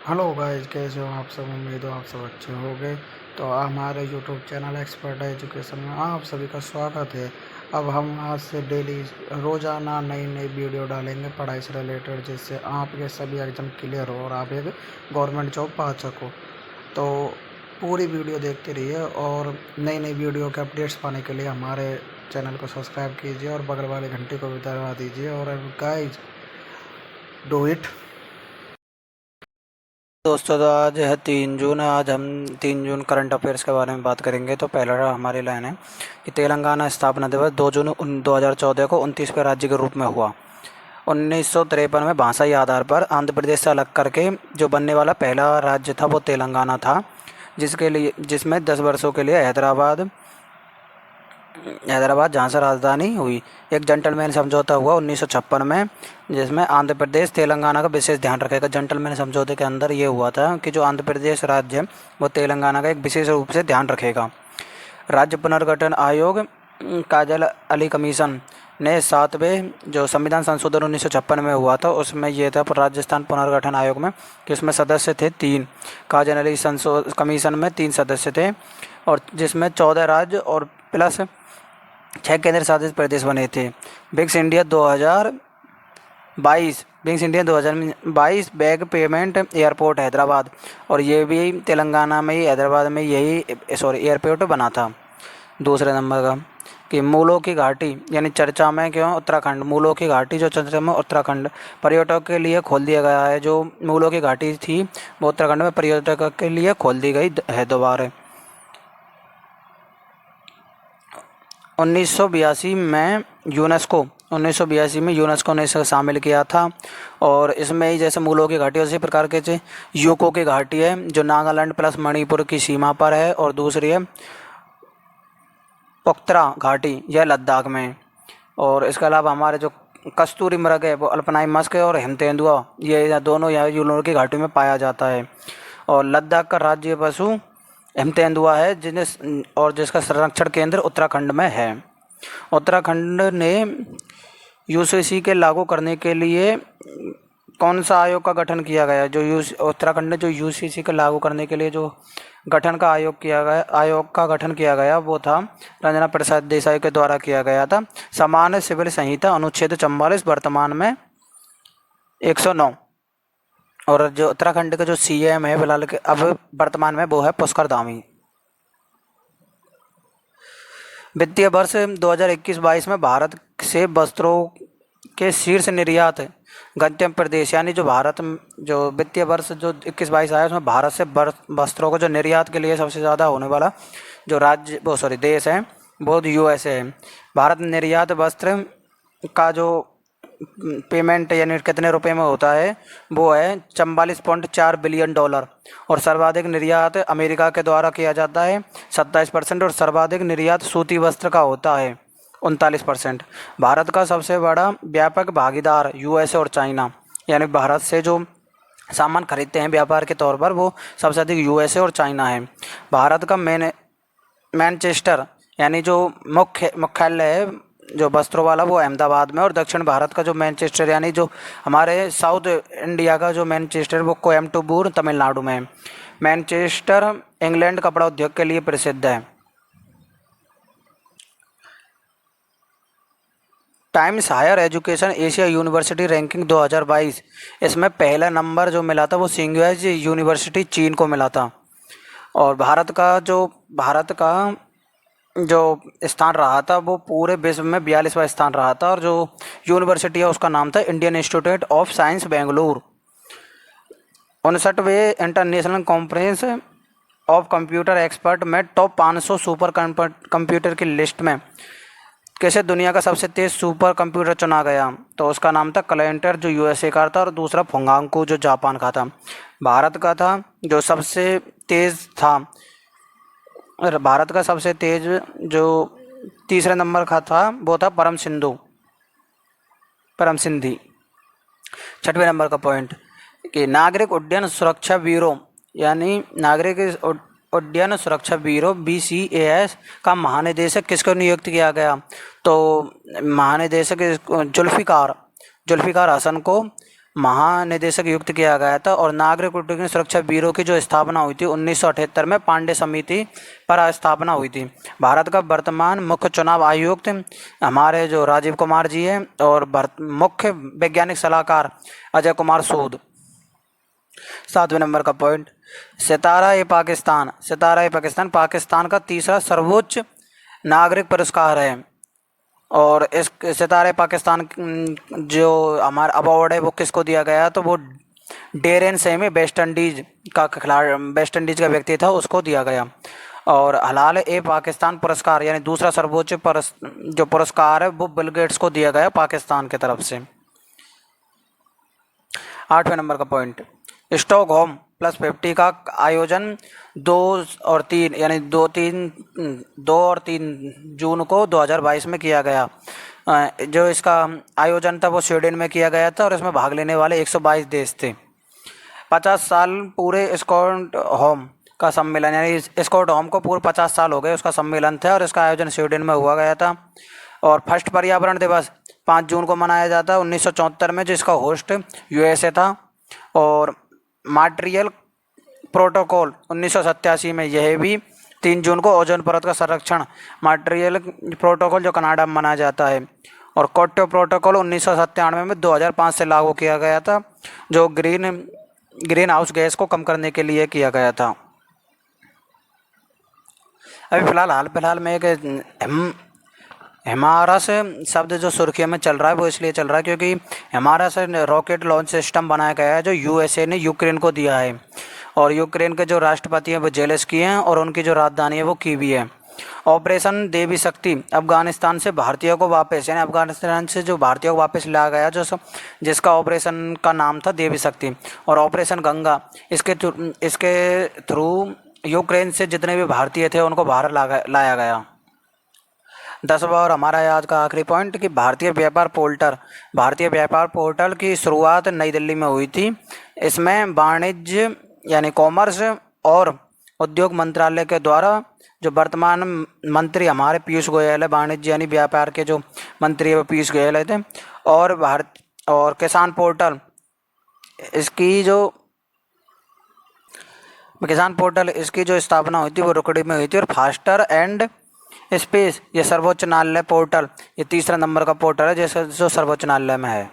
Hello guys, कैसे हो आप सब। उम्मीद हो आप सब अच्छे होंगे। तो हमारे यूट्यूब चैनल एक्सपर्ट एजुकेशन में आप सभी का स्वागत है। अब हम आज से डेली रोज़ाना नई नई वीडियो डालेंगे पढ़ाई से रिलेटेड, जिससे आपके सभी एग्जाम क्लियर हो और आप एक गवर्नमेंट जॉब पा सको। तो पूरी वीडियो देखते रहिए और नई नई वीडियो के अपडेट्स पाने के लिए हमारे चैनल को सब्सक्राइब कीजिए और बगल वाले घंटे को भी दबा दीजिए। और गाइज, डू इट। दोस्तों, तो आज है 3 जून। आज हम 3 जून करंट अफेयर्स के बारे में बात करेंगे। तो पहला हमारी लाइन है कि तेलंगाना स्थापना दिवस 2 जून 2014 को 29वें राज्य के रूप में हुआ। 1953 में भाषाई आधार पर आंध्र प्रदेश से अलग करके जो बनने वाला पहला राज्य था वो तेलंगाना था, जिसमें 10 वर्षों के लिए हैदराबाद जहाँ से राजधानी हुई। एक जेंटलमैन समझौता हुआ 1956 में, जिसमें आंध्र प्रदेश तेलंगाना का विशेष ध्यान रखेगा। जेंटलमैन समझौते के अंदर ये हुआ था कि जो आंध्र प्रदेश राज्य है वो तेलंगाना का एक विशेष रूप से ध्यान रखेगा। राज्य पुनर्गठन आयोग काजल अली कमीशन ने 7वें जो संविधान संशोधन 1956 में हुआ था उसमें यह था राजस्थान पुनर्गठन आयोग में कि उसमें सदस्य थे 3। काजल अली कमीशन में 3 सदस्य थे और जिसमें 14 राज्य और प्लस 6 केंद्र शासित प्रदेश बने थे। बिग्स India 2022 bag payment airport Hyderabad, और ये भी तेलंगाना में ही, हैदराबाद में यही एयरपोर्ट बना था। दूसरे नंबर का कि मूलों की घाटी यानी चर्चा में क्यों उत्तराखंड, मूलों की घाटी जो चर्चा में उत्तराखंड पर्यटकों के लिए खोल दिया गया है। जो मूलों की घाटी थी वो उत्तराखंड में पर्यटकों के लिए खोल दी गई है दोबारा। 1982 में यूनेस्को ने इसे शामिल किया था। और इसमें ही जैसे मूलों की घाटी उसी प्रकार के यूको की घाटी है जो नागालैंड प्लस मणिपुर की सीमा पर है, और दूसरी है पोख्तरा घाटी, यह लद्दाख में। और इसके अलावा हमारे जो कस्तूरी मृग है वो अल्पनाई मस्क और हिमतेंदुआ, ये दोनों यहाँ यूनो की घाटी में पाया जाता है। और लद्दाख का राज्य पशु हिमतेंदुआ है जिसका संरक्षण केंद्र उत्तराखंड में है। उत्तराखंड ने यूसीसी के लागू करने के लिए कौन सा आयोग का गठन किया गया? उत्तराखंड ने जो यूसीसी के लागू करने के लिए जो आयोग का गठन किया गया वो था रंजना प्रसाद देसाई के द्वारा किया गया था। सामान्य सिविल संहिता अनुच्छेद 44 वर्तमान में 109। और जो उत्तराखंड का जो सीएम है फिलहाल के अब वर्तमान में वो है पुष्कर धामी। वित्तीय वर्ष 2021-22 में भारत से वस्त्रों के शीर्ष निर्यात गंतव्य प्रदेश यानी जो भारत जो वित्तीय वर्ष जो 21-22 आया उसमें भारत से वस्त्रों को जो निर्यात के लिए सबसे ज़्यादा होने वाला जो देश है वो यूएसए है। भारत निर्यात वस्त्र का जो पेमेंट यानी कितने रुपए में होता है वो है $44.4 बिलियन। और सर्वाधिक निर्यात अमेरिका के द्वारा किया जाता है 27%, और सर्वाधिक निर्यात सूती वस्त्र का होता है 39%। भारत का सबसे बड़ा व्यापक भागीदार यूएसए और चाइना, यानी भारत से जो सामान खरीदते हैं व्यापार के तौर पर वो सबसे अधिक यूएसए और चाइना है। भारत का मैनचेस्टर यानी जो मुख्यालय है जो वस्त्रों वाला वो अहमदाबाद में, और दक्षिण भारत का जो मैनचेस्टर यानी जो हमारे साउथ इंडिया का जो मैनचेस्टर वो कोयम्बटूर तमिलनाडु में है। मैनचेस्टर इंग्लैंड कपड़ा उद्योग के लिए प्रसिद्ध है। Times Higher Education Asia University Ranking 2022, इसमें पहला नंबर जो मिला था वो सिंगुएज यूनिवर्सिटी चीन को मिला था। और भारत का जो स्थान रहा था वो पूरे विश्व में 42वां स्थान रहा था। और जो यूनिवर्सिटी है उसका नाम था Indian Institute of Science Bengaluru. 59वें international conference of computer expert में टॉप 500 सुपर कंप्यूटर की लिस्ट में कैसे दुनिया का सबसे तेज सुपर कंप्यूटर चुना गया? तो उसका नाम था क्लेंटर जो यूएसए का था, और दूसरा फुंगांकू जो जापान का था। भारत का था जो सबसे तेज था, और भारत का सबसे तेज जो तीसरे नंबर का था वो था परम सिंधी। 6वें नंबर का पॉइंट कि नागरिक उड्डयन सुरक्षा ब्यूरो यानी नागरिक उड्डयन सुरक्षा ब्यूरो BCAS का महानिदेशक किसको नियुक्त किया गया? तो महानिदेशक जुल्फिकार हसन को महानिदेशक नियुक्त किया गया था। और नागरिक उड्डयन सुरक्षा ब्यूरो की जो स्थापना हुई थी 1978 में पांडे समिति पर स्थापना हुई थी। भारत का वर्तमान मुख्य चुनाव आयुक्त हमारे जो राजीव कुमार जी हैं और मुख्य वैज्ञानिक सलाहकार अजय कुमार सूद। 7वें नंबर का पॉइंट, सितारा-ए-पाकिस्तान। सितारा-ए-पाकिस्तान पाकिस्तान का तीसरा सर्वोच्च नागरिक पुरस्कार है। और इस सितारा-ए-पाकिस्तान जो हमारा अवार्ड है वो किसको दिया गया, तो वो डेरेन सेमी वेस्ट इंडीज़ का व्यक्ति था, उसको दिया गया। और हलाल-ए-पाकिस्तान पुरस्कार यानी दूसरा सर्वोच्च जो पुरस्कार है वो बिल गेट्स को दिया गया पाकिस्तान की तरफ से। 8वें नंबर का पॉइंट, स्टॉकहोम प्लस 50 का आयोजन 2 और 3 जून को 2022 में किया गया। जो इसका आयोजन था वो स्वीडन में किया गया था और इसमें भाग लेने वाले 122 देश थे। 50 साल पूरे स्टॉकहोम का सम्मेलन, यानी स्टॉकहोम को पूरे 50 साल हो गए उसका सम्मेलन था और इसका आयोजन स्वीडन में हुआ गया था। और फर्स्ट पर्यावरण दिवस 5 जून को मनाया जाता है 1974 में, जिसका होस्ट यूएसए था। और मॉन्ट्रियल प्रोटोकॉल 1987 में, यह भी 3 जून को ओजोन परत का संरक्षण मॉन्ट्रियल प्रोटोकॉल जो कनाडा में मनाया जाता है। और क्योटो प्रोटोकॉल 1997 में 2005 से लागू किया गया था, जो ग्रीन हाउस गैस को कम करने के लिए किया गया था। अभी हाल फिलहाल में एक हिमारस शब्द जो सुर्खियों में चल रहा है वो इसलिए चल रहा है क्योंकि हिमारस रॉकेट लॉन्च सिस्टम बनाया गया है जो यूएसए ने यूक्रेन को दिया है। और यूक्रेन के जो राष्ट्रपति हैं वो जेलेंस्की हैं और उनकी जो राजधानी है वो कीवी है। ऑपरेशन देवी शक्ति, अफगानिस्तान से भारतीयों को वापस, यानी अफगानिस्तान से जो भारतीयों को वापस लाया गया जिसका ऑपरेशन का नाम था देवी शक्ति। और ऑपरेशन गंगा, इसके थ्रू यूक्रेन से जितने भी भारतीय थे उनको बाहर लाया गया। 10वां और हमारा आज का आखिरी पॉइंट कि भारतीय व्यापार पोर्टल की शुरुआत नई दिल्ली में हुई थी। इसमें वाणिज्य यानी कॉमर्स और उद्योग मंत्रालय के द्वारा जो वर्तमान मंत्री हमारे पीयूष गोयल है, वाणिज्य यानी व्यापार के जो मंत्री है वो पीयूष गोयल थे। और किसान पोर्टल इसकी जो स्थापना हुई थी वो रुकड़ी में हुई थी। और फास्टर एंड स्पेस ये सर्वोच्च न्यायालय पोर्टल, ये तीसरा नंबर का पोर्टल है जो सर्वोच्च न्यायालय में है।